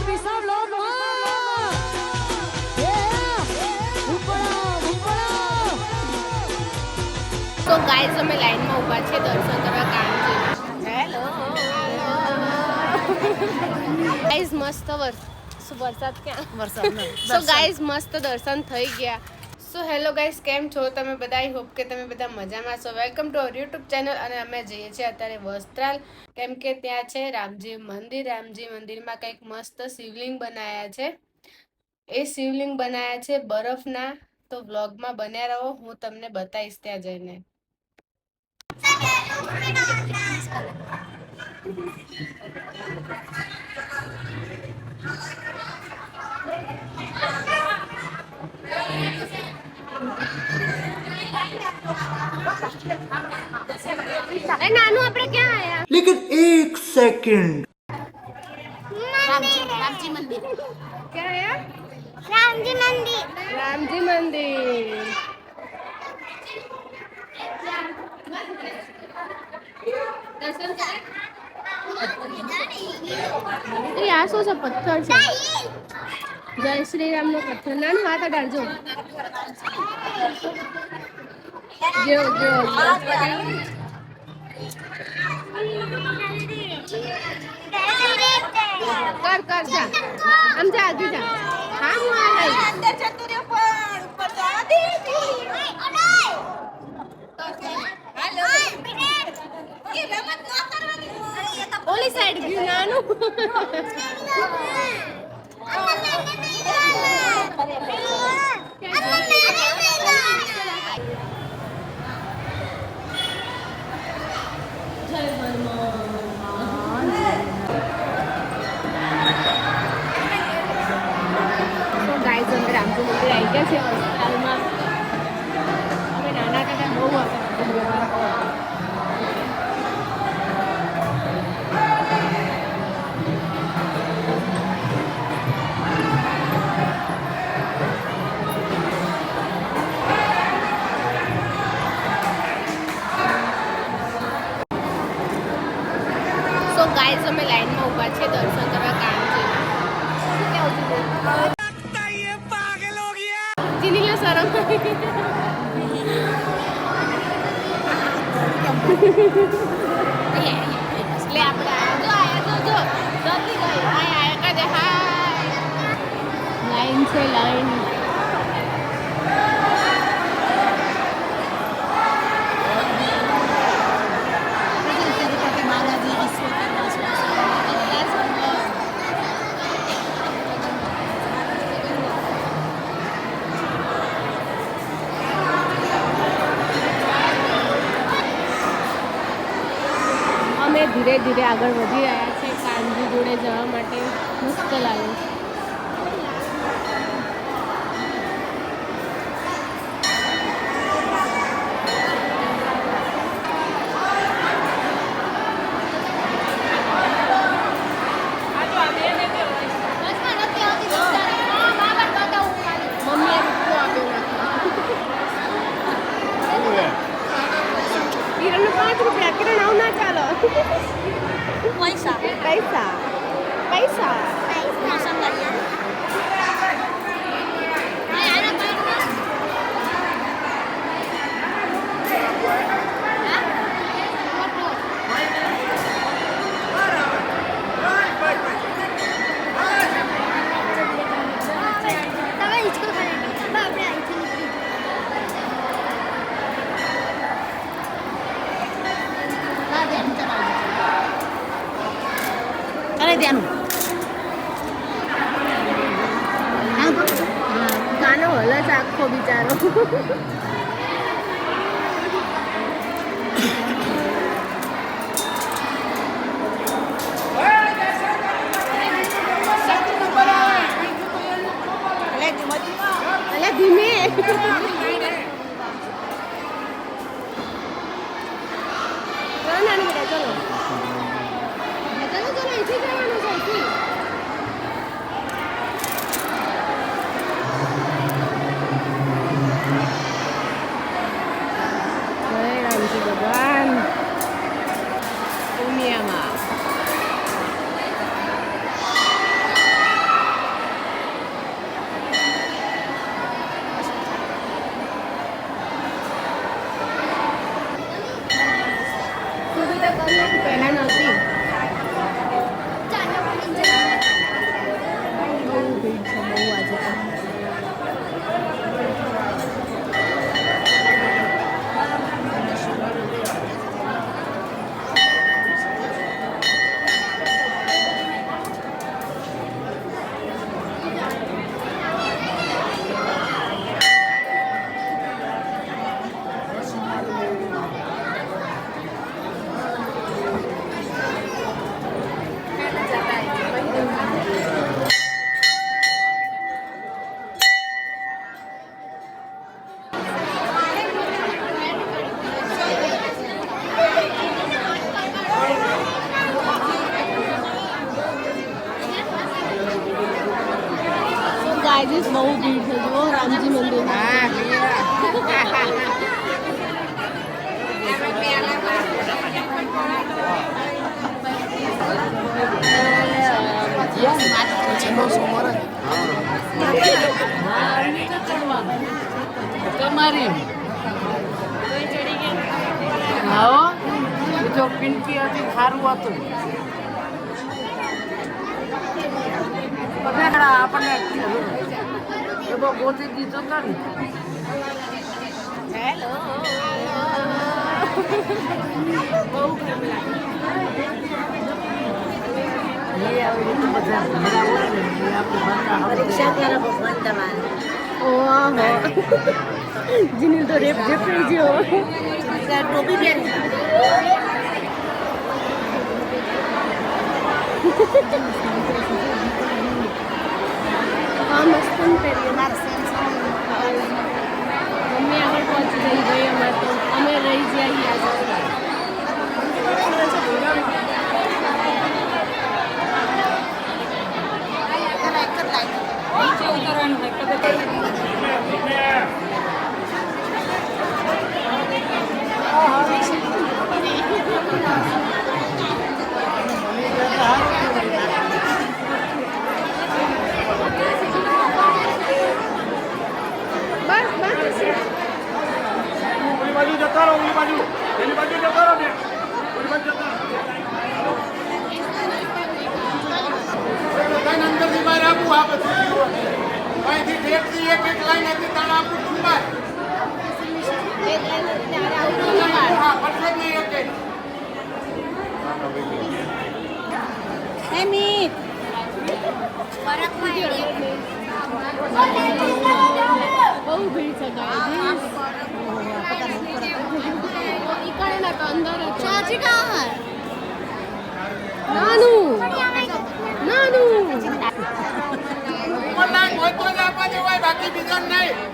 તો ગાઈઝ અમે લાઈનમાં ઊભા છે દર્શન કરવા કામજી. હેલો ગાઈઝ મસ્ત વરસાદ ક્યાં સો ગાઈઝ મસ્ત દર્શન થઈ ગયા. સો હેલો ગાઈઝ, કેમ છો તમે બધા? આઈ હોપ કે તમે બધા મજામાં છો. Welcome to our YouTube channel. અને અમે જઈએ છીએ અત્યારે વસ્ત્રાલ, કેમ કે ત્યાં છે રામજી મંદિર. રામજી મંદિરમાં કંઈક મસ્ત શિવલિંગ બનાયા છે. એ શિવલિંગ બનાયા છે બરફના. તો વ્લોગમાં બન્યા રહો, હું તમને બતાવીશ ત્યાં જઈને. નાનું આપણે ક્યાં આયા? लेकिन एक सेकंड રામજી મંદિર ક્યાં આયા? રામજી મંદિર. રામજી મંદિર. એ આ શું છે? પથ્થર છે. જય શ્રી રામ નો પથ્થર. નાનું હાથ અડાડજો. જો જો કર કર જા. આમ જા, આગળ જા. હા હું આ લઈ અંદર જતું રે. પણ ઉપર જા દે. હાલો એ રમત ન કરવાની. ઓલી સાઈડ ગયું નાનું. ગાઈઝ અંદર રામજી મંદિર આવી ગયા છે વસ્ત્રાલમાં. અમે નાના હતા બહુ હતા. સો ગાઈઝ અમે લાઈનમાં ઊભા છે દર્શન કરવા કામજી. શું કેવું છે? ચીનીને શરમ એટલે આપણે આયા જો જલ્દી ગઈ. હાય આયા કાજે. હાય લાઈન છે લાઈન. અમે ધીરે ધીરે આગળ વધી રહ્યા છે કાનજી જોડે જવા માટે. મસ્ત લાગે છે. મમ્મીએ રૂપિયો આપ્યો નથી. કિરણ 5 રૂપિયા. કિરણ આવું ના ચાલો. પૈસા પૈસા પૈસા કાનો હલ જ આખો બિચારો. ધીમે ચલો નાની બેટા ચલો. ચલો ચલો અહીંથી જવાનું છે. અહીંથી ભગવાન દુનિયામાં ગાઈસ બહુ ભીડ છે જો રામજી મંદિર તમારી હા જો પિંકી હતી સારું હતું બધા આપણને ગોતી દીધો હતો ને હેલો બહુ ગરમી લાગે પરીક્ષા ત્યારે ભગવાન તમારે ઓહો જીની તો રેપ જેપ થઈ ગયો ટોપી પહેરી હા મસ્ત પહેરીએ મમ્મી આગળ પહોંચી ગઈ અમારે તો અમે રહી જઈએ આગળ બહુ ભીડ છે નાનું બાકી બીજો નહીં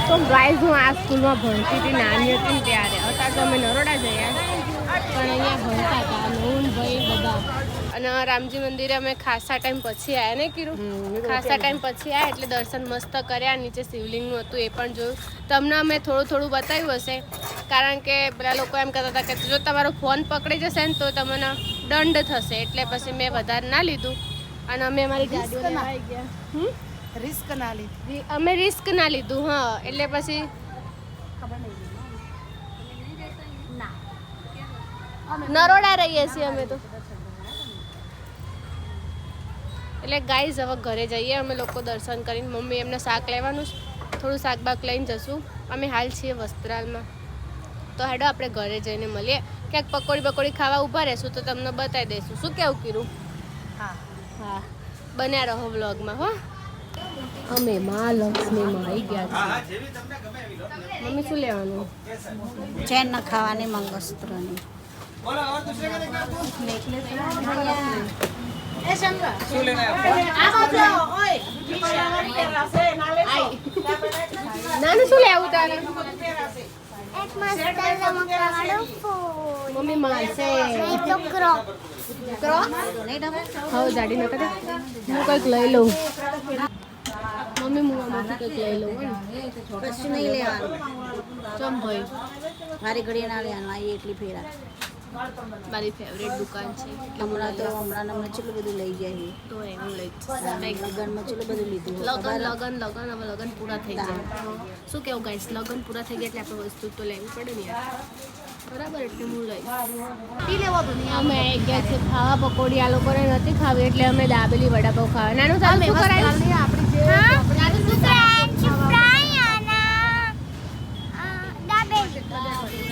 તો ગાઈઝ હું આ સ્કૂલમાં ભણતી હતી નાની હતી ને ત્યારે અત્યારે તો અમે નરોડા જઈએ પણ અહીંયા ભણતા હતા નોનભાઈ બધા અને રામજી મંદિરે અમે ખાસા ટાઈમ પછી આવ્યા ને કીધું ખાસા ટાઈમ પછી આવ્યા એટલે દર્શન મસ્ત કર્યા નીચે શિવલિંગનું હતું એ પણ જોયું તમને અમે થોડું બતાવ્યું હશે કારણ કે પેલા લોકો એમ કહેતા હતા કે જો તમારો ફોન પકડી જશે ને તો તમને દંડ થશે એટલે પછી મેં વધારે ના લીધું અને અમે અમારી ગાડીઓ લેવા આવી ગયા રિસ્ક ના લીધી અમે રિસ્ક ના લીધું હા એટલે પછી નરોડા રહીએ છીએ અમે તો. એટલે ગાઈઝ હવે ઘરે જઈએ અમે લોકો દર્શન કરીને. મમ્મી એમને શાક લેવાનું થોડું શાક બાક લઈને જશું. અમે હાલ છીએ વસ્ત્રાલમાં. તો હેડો આપણે ઘરે જઈને મળીએ. ક્યાંક પકોડી ખાવા ઊભા રહેશું તો તમને બતાવી દઈશું. શું કેવું કીધું? હા બન્યા રહો વ્લોગમાં હો. અમે મહાલક્ષ્મીમાં આવી ગયા છીએ. મમ્મી શું લેવાનું? ચેન ના ખાવાની મંગળસૂત્રની નાનું શું લેવું તારે? મમ્મી મારશે. હા જાડી ન કરે. હું કંઈક લઈ લઉં. મમ્મી હું આમાંથી કંઈક લઈ લઉં. કશું નહીં લેવાનું. ચમ ભાઈ મારી ઘડી ના લેવાનું. આ એટલી ફેરા મારી ફેવરેટ દુકાન છે. હમણાં કેટલું બધું લઈ ગયા તો એનું લઈ લગ્નમાં કેટલું બધું લીધું. લગન હવે લગન પૂરા થઈ જાય. શું કેવું ગાઈસ? લગન પૂરા થઈ ગયા એટલે આપણે વસ્તુ તો લેવી પડે ને યાર. બરાબર એટલે હું લઈશ. અમે ગયા છે ખાવા પકોડી. આ લોકોને નથી ખાવી એટલે અમે દાબેલી વડાપાવ ખાવા. નાનું ચાલ શું કરાય?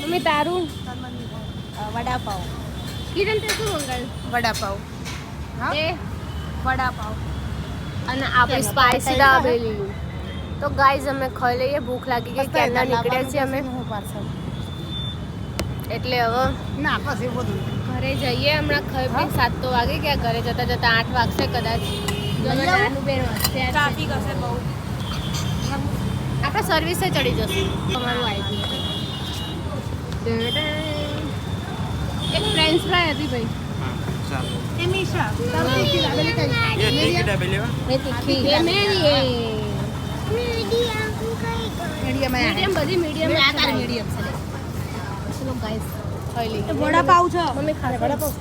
મમ્મી તારું વડાપાવ. કિરણ તે શું મંગાવ્યું? વડાપાવ. એ વડાપાવ અને આપણી સ્પાઈસી દાબેલી. તો ગાઈઝ અમે ખાઈ લઈએ. ભૂખ લાગી ગઈ. ક્યારના નીકળ્યા છીએ અમે. એટલે હવે ના પછી બધું ઘરે જઈએ. હમણાં ખાઈ પી 7 તો વાગી ગયા. ઘરે જતા જતા 8 વાગશે કદાચ. નાનું બેન ટ્રાફિક હશે બહુ. આપણે સર્વિસે ચડી જશું. તમારું આવી ગયું. એક ફ્રેન્ચ ફ્રાય હતી ભાઈ. મીડિયમ બધી મીડિયમ. ચલો ગાઈસ ખાઈ લઈએ. વડાપાવ છે. મમ્મી ખાશે વડાપાવ.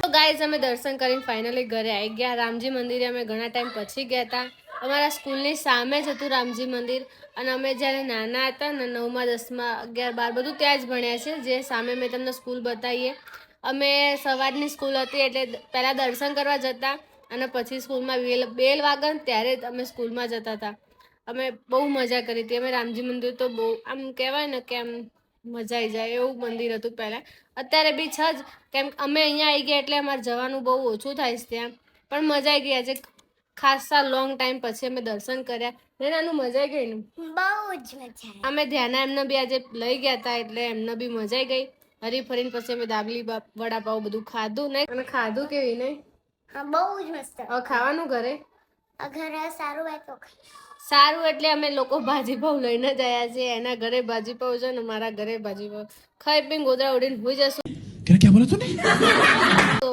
તો ગાઈસ અમે દર્શન કરીને ફાઇનલી ઘરે આવી ગયા. રામજી મંદિરે અમે ઘણા ટાઈમ પછી ગયા હતા. અમારા સ્કૂલની સામે જ હતું રામજી મંદિર. અને અમે જ્યારે નાના હતા ને 9મા 10મા 11 12 બધું ત્યાં જ ભણ્યા છે. જે સામે મેં તમને સ્કૂલ બતાવીએ. અમે સવારની સ્કૂલ હતી એટલે પહેલાં દર્શન કરવા જતા અને પછી સ્કૂલમાં બેલ વાગે ત્યારે જ અમે સ્કૂલમાં જતા હતા. અમે બહુ મજા કરી હતી. અમે રામજી મંદિર તો બહુ આમ કહેવાય ને કે આમ મજા આવી જાય એવું મંદિર હતું પહેલાં. અત્યારે બી છે જ. કેમ અમે અહીંયા આવી ગયા એટલે અમારે જવાનું બહુ ઓછું થાય છે ત્યાં. પણ મજા આવી ગઈ. આજે ખાસા લોંગ ટાઈમ પછી અમે દર્શન કર્યા. નાનું મજા આવી ગઈ ને બહુ જ મજા અમે ધ્યાના એમને બી આજે લઈ ગયા હતા એટલે એમને બી મજા આવી ગઈ. હરી ફરીને પછી અમે દાબલી વડાપાવ બધું ખાધું નહીં. અને ખાધું કેવી નહીં? હા બહુ જ મસ્ત. હવે ખાવાનું ઘરે ઘરે સારું હોય તો સારું એટલે અમે લોકો ભાજીપાવ લઈને જ આવ્યા છીએ. એના ઘરે ભાજીપાવ છે ને મારા ઘરે ભાજીપાવ. ખાઈ પીને ગોદરા ઉડીને હોઈ જશું. क्या बोला तूने? તો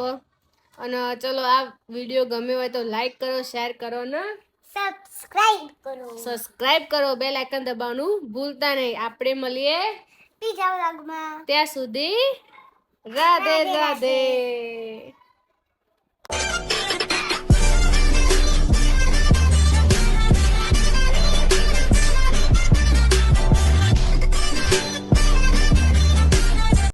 અને ચલો આ વિડીયો ગમ્યો હોય તો લાઈક કરો, શેર કરો ને સબસ્ક્રાઇબ કરો. બેલ આઇકન દબાવવાનું ભૂલતા નહીં. આપણે મળીએ બીજા વ્લોગમાં. ત્યાં સુધી રાધે રાધે.